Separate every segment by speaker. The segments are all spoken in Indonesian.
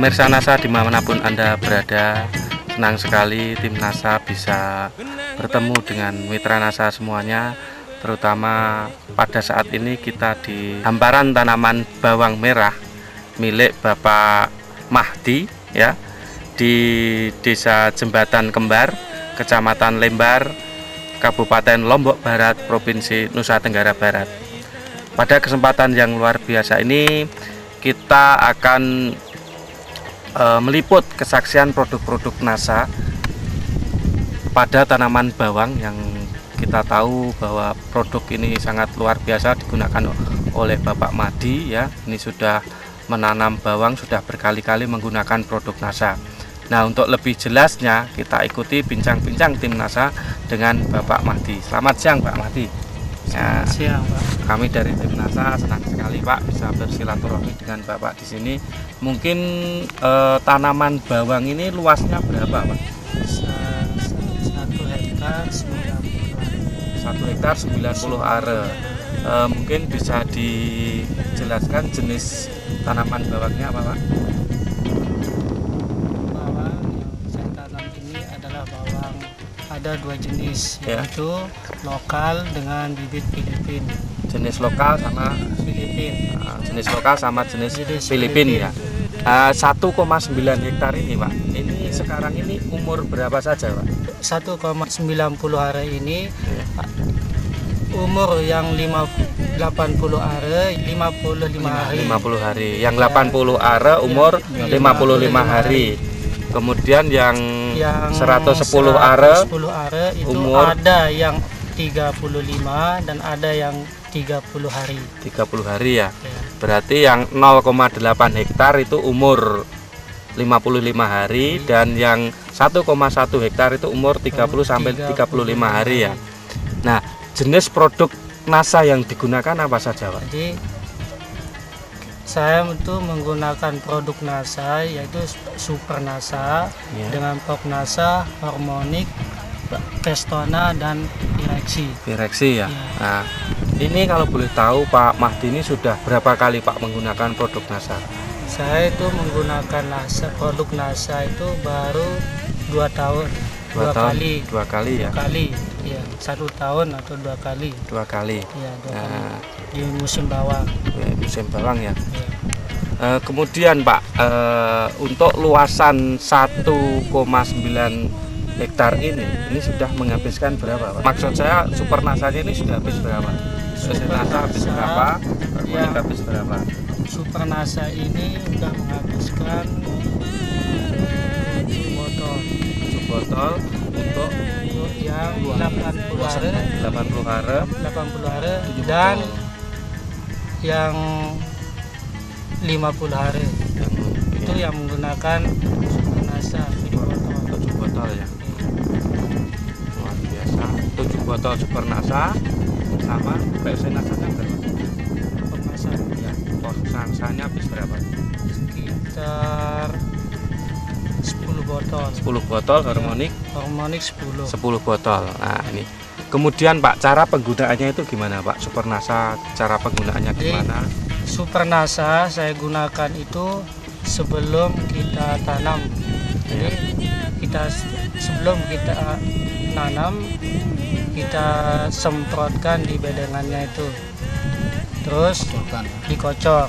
Speaker 1: Pemirsa NASA dimanapun Anda berada, senang sekali tim NASA bisa bertemu dengan mitra NASA semuanya. Terutama pada saat ini kita di hamparan tanaman bawang merah milik Bapak Mahdi ya, di Desa Jembatan Kembar, Kecamatan Lembar, Kabupaten Lombok Barat, Provinsi Nusa Tenggara Barat. Pada kesempatan yang luar biasa ini kita akan meliput kesaksian produk-produk NASA pada tanaman bawang yang kita tahu bahwa produk ini sangat luar biasa digunakan oleh Bapak Mahdi ya. Ini sudah menanam bawang, sudah berkali-kali menggunakan produk NASA. Nah, untuk lebih jelasnya kita ikuti bincang-bincang tim NASA dengan Bapak Mahdi. Selamat siang Pak Mahdi.
Speaker 2: Selamat siang Pak.
Speaker 1: Kami dari tim NASA senang sekali Pak bisa bersilaturahmi dengan Bapak di sini. Mungkin tanaman bawang ini luasnya berapa Pak?
Speaker 2: 1 hektar 90
Speaker 1: are. Mungkin bisa dijelaskan jenis tanaman bawangnya apa Pak?
Speaker 2: bawang yang saya tanam ini adalah bawang, ada 2 jenis,
Speaker 1: Ya.
Speaker 2: yaitu lokal dengan bibit Filipin.
Speaker 1: Jenis lokal sama jenis lokal sama jenis Filipin ya. 1,9 hektar ini Pak. Ini sekarang ini umur berapa saja Pak?
Speaker 2: 1,90 hari ini
Speaker 1: Ya.
Speaker 2: umur yang 80 are 55 hari.
Speaker 1: 50 hari. Yang 80 are umur 55 hari. Kemudian yang 110 are
Speaker 2: 110 are itu
Speaker 1: umur
Speaker 2: ada yang 35 dan ada yang 30 hari.
Speaker 1: 30 hari ya.
Speaker 2: Ya.
Speaker 1: Berarti yang 0,8 hektar itu umur 55 hari dan yang 1,1 hektar itu umur 30 sampai 35 hari ya. Nah, jenis produk NASA yang digunakan apa saja Pak?
Speaker 2: Jadi saya itu menggunakan produk NASA yaitu Super NASA
Speaker 1: Ya.
Speaker 2: dengan Pop NASA, Harmonic, Crestona dan Pireksi.
Speaker 1: Pireksi ya.
Speaker 2: Ya.
Speaker 1: Nah, ini kalau boleh tahu Pak Mahdi ini sudah berapa kali Pak menggunakan produk NASA?
Speaker 2: Saya itu menggunakan produk NASA itu baru 2 tahun. Dua kali.
Speaker 1: 2 kali ya.
Speaker 2: 2 kali. Ya, 1 tahun atau 2 kali.
Speaker 1: 2 kali.
Speaker 2: Ya, 2 kali.
Speaker 1: Nah,
Speaker 2: Di musim bawang.
Speaker 1: musim bawang ya.
Speaker 2: Ya.
Speaker 1: Kemudian Pak, untuk luasan 1,9 hektar ini sudah menghabiskan berapa Pak? Maksud saya Super NASA ini sudah habis berapa?
Speaker 2: Super
Speaker 1: NASA habis
Speaker 2: NASA,
Speaker 1: berapa?
Speaker 2: ya.
Speaker 1: Habis berapa?
Speaker 2: Super NASA ini sudah menghabiskan 7 botol.
Speaker 1: 7 botol untuk
Speaker 2: Yang 80 are
Speaker 1: 80 are
Speaker 2: 80 are
Speaker 1: 7
Speaker 2: dan
Speaker 1: botol.
Speaker 2: yang 50 hari itu yang menggunakan Super NASA 7 botol.
Speaker 1: 7 botol ya. Luar biasa. 7 botol Super NASA sama PVC NASA-nya berapa?
Speaker 2: Pop NASA
Speaker 1: Ya, NASA-nya habis berapa?
Speaker 2: sekitar 10 botol.
Speaker 1: 10 botol harmonik,
Speaker 2: Harmonic 10.
Speaker 1: 10 botol. Nah, ini. Kemudian Pak, cara penggunaannya itu gimana Pak? Super NASA, cara penggunaannya
Speaker 2: Jadi,
Speaker 1: gimana?
Speaker 2: Super NASA saya gunakan itu sebelum kita tanam. Jadi sebelum kita nanam kita semprotkan di bedengannya itu. Terus dikocor.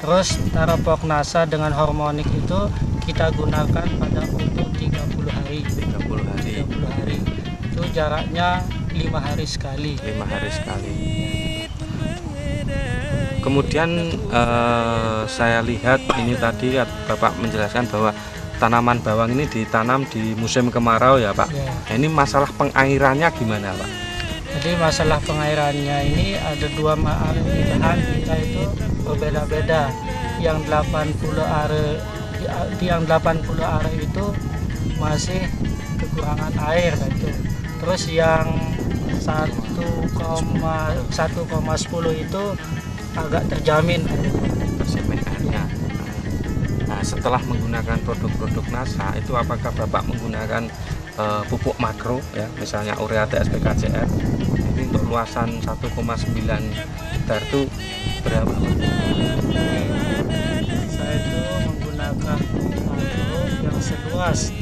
Speaker 2: Terus Tarapok NASA dengan harmonik itu kita gunakan pada untuk 30 hari.
Speaker 1: 30 hari.
Speaker 2: 30 hari. Itu jaraknya 5 hari sekali.
Speaker 1: 5 hari sekali. Kemudian saya lihat ini tadi Bapak menjelaskan bahwa tanaman bawang ini ditanam di musim kemarau ya Pak.
Speaker 2: Ya.
Speaker 1: Nah, ini masalah pengairannya gimana Pak?
Speaker 2: Jadi masalah pengairannya ini ada 2 lahan kita itu berbeda-beda. Yang 80 are itu masih kekurangan air itu. Terus yang 1,10 itu agak terjamin.
Speaker 1: Tersemen airnya. Nah, setelah menggunakan produk-produk NASA itu apakah Bapak menggunakan pupuk makro ya, misalnya urea TSP KCR ini untuk luasan 1,9 hektar itu berapa Pak?
Speaker 2: Saya itu menggunakan yang seluas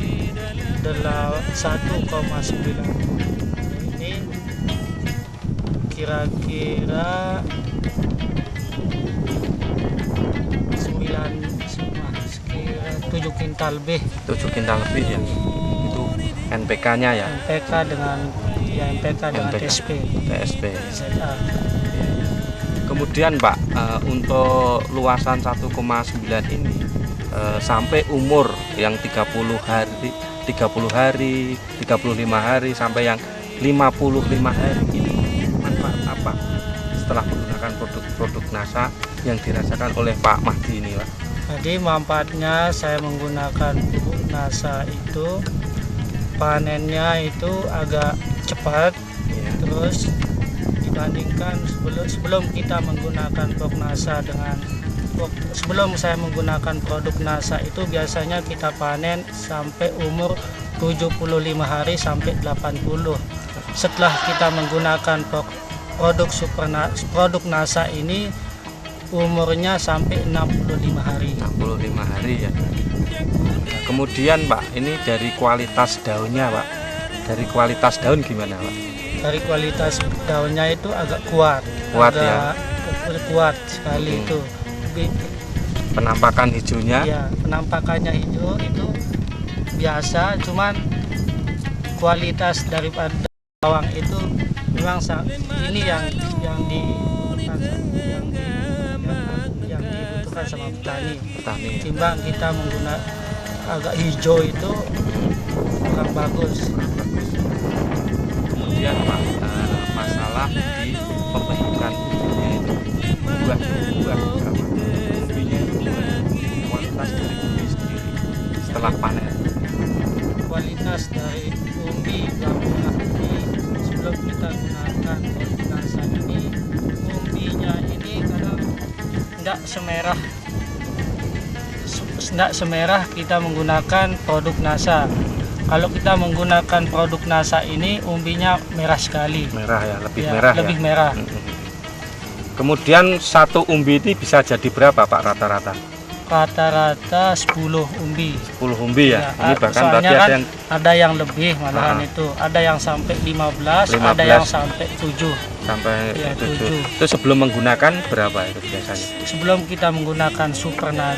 Speaker 2: 1,9 ini kira-kira 7 kintal lebih.
Speaker 1: 7 kintal lebih ya. Itu NPK-nya ya.
Speaker 2: NPK dengan TSP. ZA.
Speaker 1: Kemudian Pak, untuk luasan 1,9 ini sampai umur yang 30 hari, 35 hari sampai yang 55 hari ini manfaat apa setelah menggunakan produk NASA yang dirasakan oleh Pak Mahdi ini, Pak?
Speaker 2: Jadi manfaatnya saya menggunakan pupuk NASA itu panennya itu agak cepat,
Speaker 1: Ya.
Speaker 2: terus dibandingkan sebelum kita menggunakan pupuk NASA sebelum saya menggunakan produk NASA itu biasanya kita panen sampai umur 75 hari sampai 80. Setelah kita menggunakan produk NASA ini umurnya sampai 65 hari.
Speaker 1: 65 hari ya. Kemudian Pak, ini dari kualitas daunnya Pak. Dari kualitas daun gimana Pak?
Speaker 2: Dari kualitas daunnya itu agak kuat. Kuat sekali itu.
Speaker 1: Penampakan hijaunya?
Speaker 2: Ya, penampakannya hijau itu biasa, cuman kualitas daripada bawang itu memang ini yang dibutuhkan sama petani. Timbang kita menggunakan agak hijau itu kurang bagus.
Speaker 1: Kemudian Pak, masalah di pembentukan umbinya itu buah umbinya itu kualitas dari umbi sendiri setelah panen.
Speaker 2: Kualitas dari umbi sebelum kita gunakan produk NASA ini, umbinya ini kadang tidak semerah kita menggunakan produk NASA. Kalau kita menggunakan produk NASA ini umbinya merah sekali.
Speaker 1: Merah ya, lebih
Speaker 2: Ya,
Speaker 1: merah
Speaker 2: lebih
Speaker 1: ya.
Speaker 2: merah.
Speaker 1: Kemudian satu umbi ini bisa jadi berapa Pak rata-rata?
Speaker 2: Rata-rata 10 umbi.
Speaker 1: 10 umbi ya. Ini bahkan
Speaker 2: soalnya
Speaker 1: tadi
Speaker 2: kan
Speaker 1: ada yang
Speaker 2: ada yang lebih malahan itu. Ada yang sampai 15, ada yang sampai 7.
Speaker 1: sampai
Speaker 2: Ya,
Speaker 1: 7.
Speaker 2: 7.
Speaker 1: Itu sebelum menggunakan berapa itu biasanya?
Speaker 2: Sebelum kita menggunakan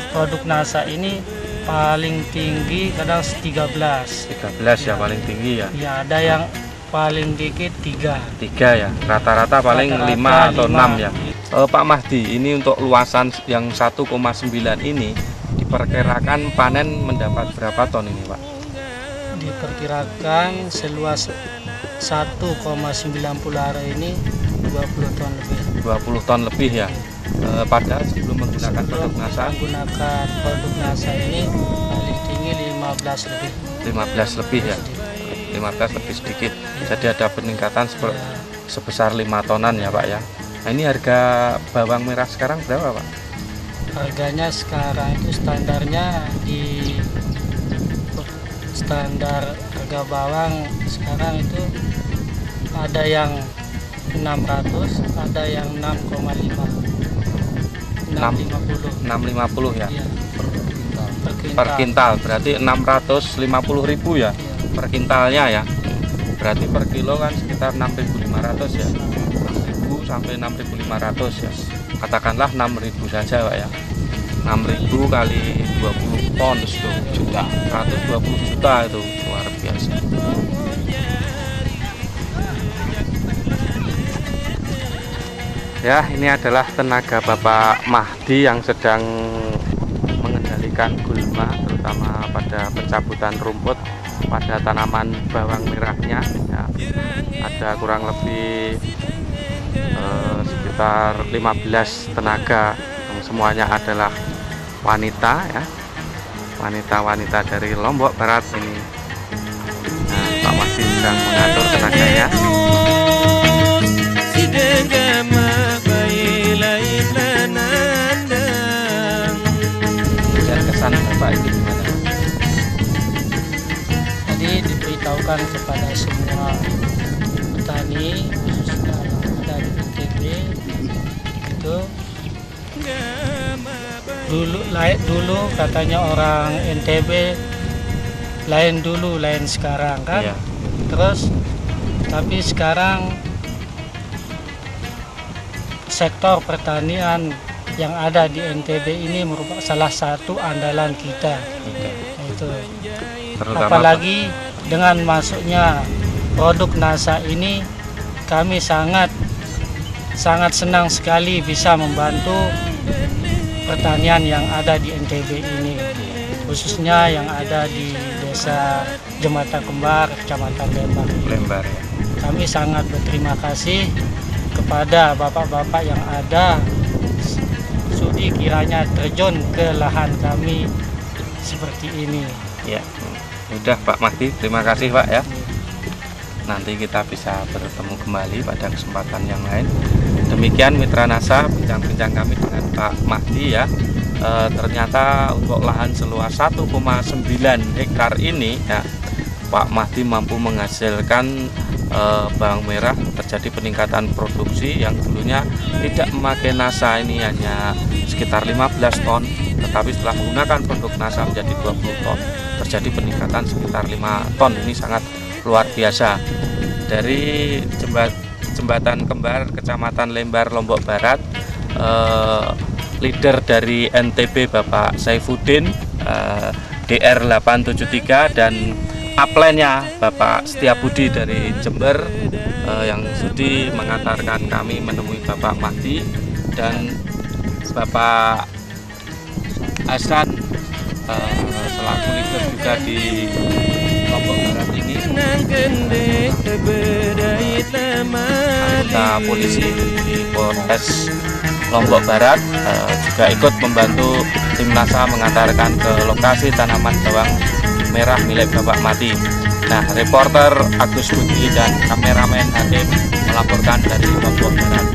Speaker 2: produk NASA ini paling tinggi kadang 13.
Speaker 1: 13 ya paling tinggi ya.
Speaker 2: Ya, ada yang paling dikit 3.
Speaker 1: 3 ya. Rata-rata paling
Speaker 2: Rata-rata
Speaker 1: 5 atau 6 ya.
Speaker 2: Iya.
Speaker 1: Pak Mahdi, ini untuk luasan yang 1,9 ini diperkirakan panen mendapat berapa ton ini Pak?
Speaker 2: Diperkirakan seluas 1,90 hari ini 20 ton lebih.
Speaker 1: 20 ton lebih ya. Padahal sebelum menggunakan produk NASA
Speaker 2: Menggunakan produk NASA ini paling tinggi 15 lebih.
Speaker 1: 15 lebih ya. 15 lebih sedikit. Jadi ada peningkatan sebesar 5 tonan ya Pak ya. Nah, ini harga bawang merah sekarang berapa Pak?
Speaker 2: Harganya sekarang itu standarnya standar harga bawang sekarang itu ada yang 600, ada yang 6,5.
Speaker 1: 650 ya.
Speaker 2: Iya.
Speaker 1: Per kintal berarti 650.000 ya.
Speaker 2: Iya.
Speaker 1: Per kintalnya ya. Berarti per kilo kan sekitar 6.500 ya. 6.000 sampai 6.500 ya. Katakanlah 6.000 saja Pak ya. 6.000 kali 20 ton itu juta. 120 juta itu luar biasa. Ya, ini adalah tenaga Bapak Mahdi yang sedang mengendalikan gulma, terutama pada pencabutan rumput pada tanaman bawang merahnya. Ya, ada kurang lebih sekitar 15 tenaga yang semuanya adalah wanita ya, wanita-wanita dari Lombok Barat ini. Nah, Pak Mahdi sedang mengatur tenaganya. Dan kesan Bapak ini gimana?
Speaker 2: Jadi diberitahukan kepada semua petani khususnya yang ada di NTB itu dulu katanya orang NTB lain dulu, lain sekarang kan.
Speaker 1: Iya.
Speaker 2: Terus tapi sekarang sektor pertanian yang ada di NTB ini merupakan salah satu andalan kita. Itu
Speaker 1: Terutama
Speaker 2: apalagi dengan masuknya produk NASA ini, kami sangat senang sekali bisa membantu pertanian yang ada di NTB ini, khususnya yang ada di Desa Jembatan Kembar, Kecamatan
Speaker 1: Lembar ya.
Speaker 2: Kami sangat berterima kasih kepada bapak-bapak yang ada sudi kiranya terjun ke lahan kami seperti ini.
Speaker 1: Ya, udah Pak Mahdi, terima kasih Pak ya. Nanti kita bisa bertemu kembali pada kesempatan yang lain. Demikian Mitra NASA, bincang-bincang kami dengan Pak Mahdi ya. Ternyata untuk lahan seluas 1,9 hektar ini ya, Pak Mahdi mampu menghasilkan bawang merah. Terjadi peningkatan produksi yang dulunya tidak memakai NASA ini hanya sekitar 15 ton, tetapi setelah menggunakan produk NASA menjadi 20 ton, terjadi peningkatan sekitar 5 ton. Ini sangat luar biasa. Dari Jembatan Kembar, Kecamatan Lembar, Lombok Barat, leader dari NTB Bapak Saifuddin, DR 873, dan upline-nya Bapak Setiabudi dari Jember, yang sudi mengantarkan kami menemui Bapak Mahdi, dan Bapak Hasan selaku leader juga di Lombok Barat ini, anggota polisi di Polres Lombok Barat, juga ikut membantu tim NASA mengantarkan ke lokasi tanaman bawang merah milik Bapak Mahdi. Nah, reporter Agus Budi dan kameramen Hakim melaporkan dari Lombok Barat.